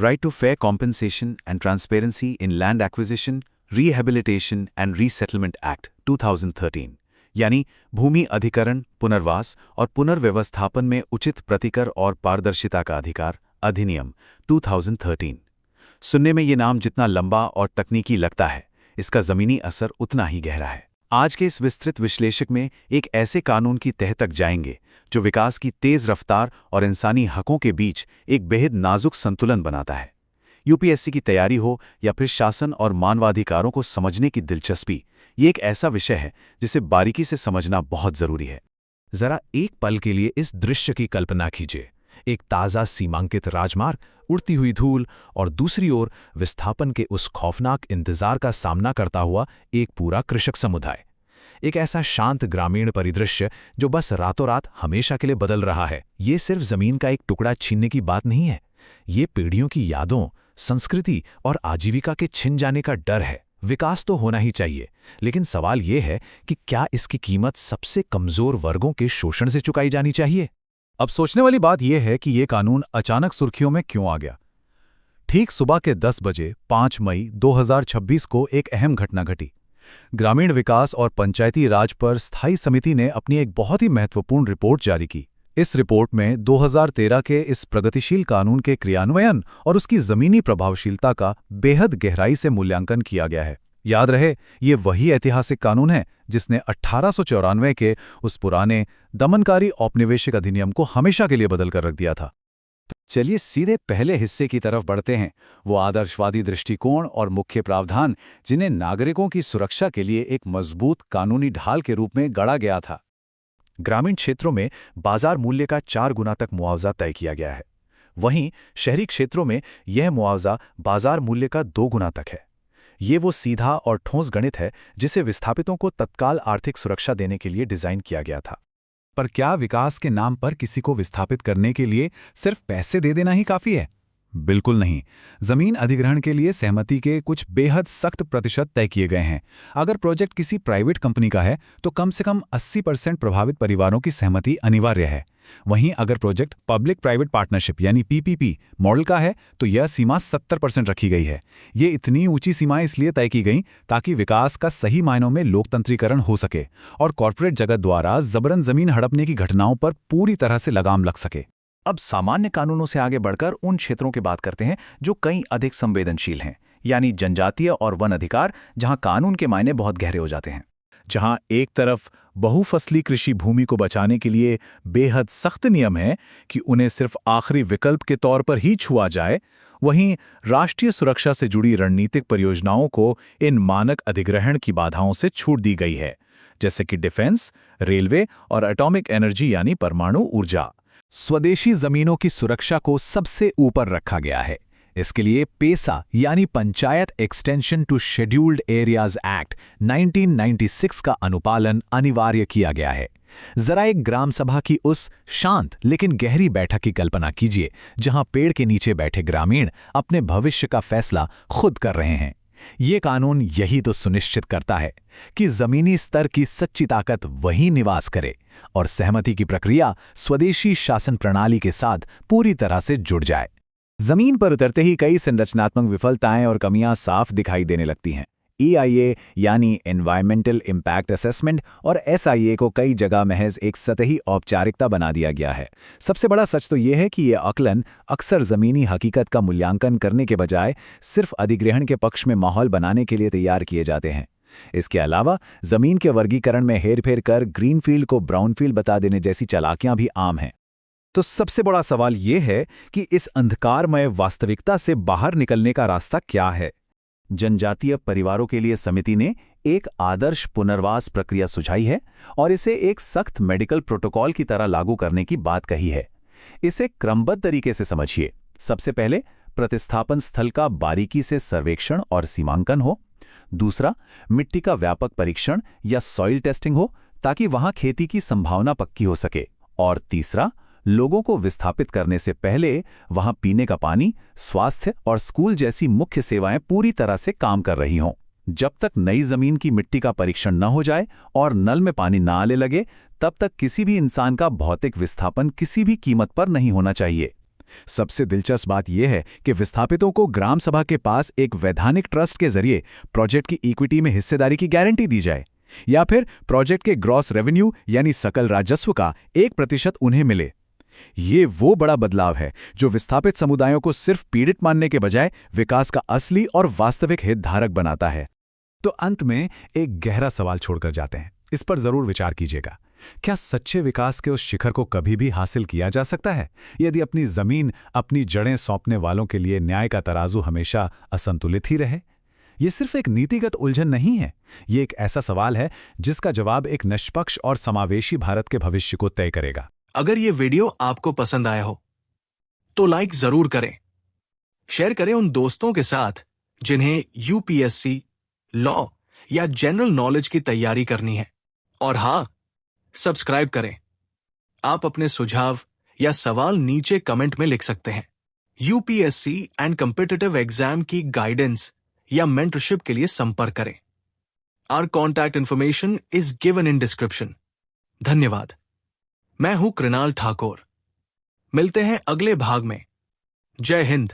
Right to Fair Compensation and Transparency in Land Acquisition, Rehabilitation and Resettlement Act 2013 यानी भूमि अधिकरण, पुनर्वास और पुनर्व्यवस्थापन में उचित प्रतिकर और पारदर्शिता का अधिकार अधिनियम 2013। सुनने में ये नाम जितना लंबा और तकनीकी लगता है, इसका ज़मीनी असर उतना ही गहरा है। आज के इस विस्तृत विश्लेषक में एक ऐसे कानून की तह तक जाएंगे जो विकास की तेज़ रफ्तार और इंसानी हकों के बीच एक बेहद नाजुक संतुलन बनाता है। यूपीएससी की तैयारी हो या फिर शासन और मानवाधिकारों को समझने की दिलचस्पी, ये एक ऐसा विषय है जिसे बारीकी से समझना बहुत ज़रूरी है। जरा एक पल के लिए इस दृश्य की कल्पना कीजिए। एक ताज़ा सीमांकित राजमार्ग, उड़ती हुई धूल और दूसरी ओर विस्थापन के उस खौफनाक इंतजार का सामना करता हुआ एक पूरा कृषक समुदाय। एक ऐसा शांत ग्रामीण परिदृश्य जो बस रातों रात हमेशा के लिए बदल रहा है। ये सिर्फ जमीन का एक टुकड़ा छीनने की बात नहीं है, ये पीढ़ियों की यादों, संस्कृति और आजीविका के छिन जाने का डर है। विकास तो होना ही चाहिए, लेकिन सवाल ये है कि क्या इसकी कीमत सबसे कमजोर वर्गों के शोषण से चुकाई जानी चाहिए? अब सोचने वाली बात यह है कि यह कानून अचानक सुर्खियों में क्यों आ गया। ठीक सुबह के 10 बजे 5 मई 2026 को एक अहम घटना घटी। ग्रामीण विकास और पंचायती राज पर स्थायी समिति ने अपनी एक बहुत ही महत्वपूर्ण रिपोर्ट जारी की। इस रिपोर्ट में 2013 के इस प्रगतिशील कानून के क्रियान्वयन और उसकी जमीनी प्रभावशीलता का बेहद गहराई से मूल्यांकन किया गया है। याद रहे, ये वही ऐतिहासिक कानून है जिसने 1894 के उस पुराने दमनकारी औपनिवेशिक अधिनियम को हमेशा के लिए बदल कर रख दिया था। तो चलिए सीधे पहले हिस्से की तरफ बढ़ते हैं, वो आदर्शवादी दृष्टिकोण और मुख्य प्रावधान जिन्हें नागरिकों की सुरक्षा के लिए एक मजबूत कानूनी ढाल के रूप में गढ़ा गया था। ग्रामीण क्षेत्रों में बाजार मूल्य का 4 गुना तक मुआवजा तय किया गया है। वहीं शहरी क्षेत्रों में यह मुआवजा बाजार मूल्य का 2 गुना तक है। ये वो सीधा और ठोस गणित है जिसे विस्थापितों को तत्काल आर्थिक सुरक्षा देने के लिए डिजाइन किया गया था। पर क्या विकास के नाम पर किसी को विस्थापित करने के लिए सिर्फ पैसे दे देना ही काफी है? बिल्कुल नहीं। जमीन अधिग्रहण के लिए सहमति के कुछ बेहद सख्त प्रतिशत तय किए गए हैं। अगर प्रोजेक्ट किसी प्राइवेट कंपनी का है तो कम से कम 80% प्रभावित परिवारों की सहमति अनिवार्य है। वहीं अगर प्रोजेक्ट पब्लिक प्राइवेट पार्टनरशिप यानी पीपीपी मॉडल का है तो यह सीमा 70% रखी गई है। ये इतनी ऊंची सीमाएं इसलिए तय की गई ताकि विकास का सही मायनों में लोकतंत्रीकरण हो सके और कॉर्पोरेट जगत द्वारा जबरन जमीन हड़पने की घटनाओं पर पूरी तरह से लगाम लग सके। अब सामान्य कानूनों से आगे बढ़कर उन क्षेत्रों की बात करते हैं जो कई अधिक संवेदनशील हैं, यानी जनजातीय और वन अधिकार, जहां कानून के मायने बहुत गहरे हो जाते हैं। जहां एक तरफ बहुफसली कृषि भूमि को बचाने के लिए बेहद सख्त नियम है कि उन्हें सिर्फ आखिरी विकल्प के तौर पर ही छुआ जाए, वहीं राष्ट्रीय सुरक्षा से जुड़ी रणनीतिक परियोजनाओं को इन मानक अधिग्रहण की बाधाओं से छूट दी गई है, जैसे कि डिफेंस, रेलवे और एटॉमिक एनर्जी यानी परमाणु ऊर्जा। स्वदेशी जमीनों की सुरक्षा को सबसे ऊपर रखा गया है। इसके लिए पेसा यानी panchayat extension to scheduled areas act 1996 का अनुपालन अनिवार्य किया गया है। जरा एक ग्राम सभा की उस शांत लेकिन गहरी बैठक की कल्पना कीजिए, जहां पेड़ के नीचे बैठे ग्रामीण अपने भविष्य का फैसला खुद कर रहे हैं। ये कानून यही तो सुनिश्चित करता है कि जमीनी स्तर की सच्ची ताकत वहीं निवास करे और सहमति की प्रक्रिया स्वदेशी शासन प्रणाली के साथ पूरी तरह से जुड़ जाए। जमीन पर उतरते ही कई संरचनात्मक विफलताएं और कमियां साफ दिखाई देने लगती हैं। EIA यानी एनवायरमेंटल इम्पैक्ट असेसमेंट और SIA को कई जगह महज एक सतही औपचारिकता बना दिया गया है। सबसे बड़ा सच तो यह है कि ये आकलन अक्सर ज़मीनी हकीकत का मूल्यांकन करने के बजाय सिर्फ अधिग्रहण के पक्ष में माहौल बनाने के लिए तैयार किए जाते हैं। इसके अलावा ज़मीन के वर्गीकरण में हेरफेर कर ग्रीनफील्ड को ब्राउनफील्ड बता देने जैसी चालाकियां भी आम हैं। तो सबसे बड़ा सवाल ये है कि इस अंधकारमय वास्तविकता से बाहर निकलने का रास्ता क्या है? जनजातीय परिवारों के लिए समिति ने एक आदर्श पुनर्वास प्रक्रिया सुझाई है और इसे एक सख्त मेडिकल प्रोटोकॉल की तरह लागू करने की बात कही है। इसे क्रमबद्ध तरीके से समझिए। सबसे पहले प्रतिस्थापन स्थल का बारीकी से सर्वेक्षण और सीमांकन हो। दूसरा, मिट्टी का व्यापक परीक्षण या सॉइल टेस्टिंग हो ताकि वहां खेती की संभावना पक्की हो सके। और तीसरा, लोगों को विस्थापित करने से पहले वहां पीने का पानी, स्वास्थ्य और स्कूल जैसी मुख्य सेवाएं पूरी तरह से काम कर रही हों। जब तक नई जमीन की मिट्टी का परीक्षण न हो जाए और नल में पानी न आने लगे, तब तक किसी भी इंसान का भौतिक विस्थापन किसी भी कीमत पर नहीं होना चाहिए। सबसे दिलचस्प बात यह है कि विस्थापितों को ग्राम सभा के पास एक वैधानिक ट्रस्ट के जरिए प्रोजेक्ट की इक्विटी में हिस्सेदारी की गारंटी दी जाए, या फिर प्रोजेक्ट के ग्रॉस रेवेन्यू यानी सकल राजस्व का 1% उन्हें मिले। ये वो बड़ा बदलाव है जो विस्थापित समुदायों को सिर्फ पीड़ित मानने के बजाय विकास का असली और वास्तविक हितधारक बनाता है। तो अंत में एक गहरा सवाल छोड़कर जाते हैं, इस पर जरूर विचार कीजिएगा। क्या सच्चे विकास के उस शिखर को कभी भी हासिल किया जा सकता है यदि अपनी जमीन, अपनी जड़ें सौंपने वालों के लिए न्याय का तराजू हमेशा असंतुलित ही रहे? ये सिर्फ एक नीतिगत उलझन नहीं है, ये एक ऐसा सवाल है जिसका जवाब एक निष्पक्ष और समावेशी भारत के भविष्य को तय करेगा। अगर ये वीडियो आपको पसंद आया हो तो लाइक जरूर करें, शेयर करें उन दोस्तों के साथ जिन्हें यूपीएससी, लॉ या जनरल नॉलेज की तैयारी करनी है, और हाँ, सब्सक्राइब करें। आप अपने सुझाव या सवाल नीचे कमेंट में लिख सकते हैं। यूपीएससी एंड कॉम्पिटिटिव एग्जाम की गाइडेंस या मेंटरशिप के लिए संपर्क करें। Our contact information is given in description. धन्यवाद। मैं हूं कृणाल ठाकुर। मिलते हैं अगले भाग में। जय हिंद।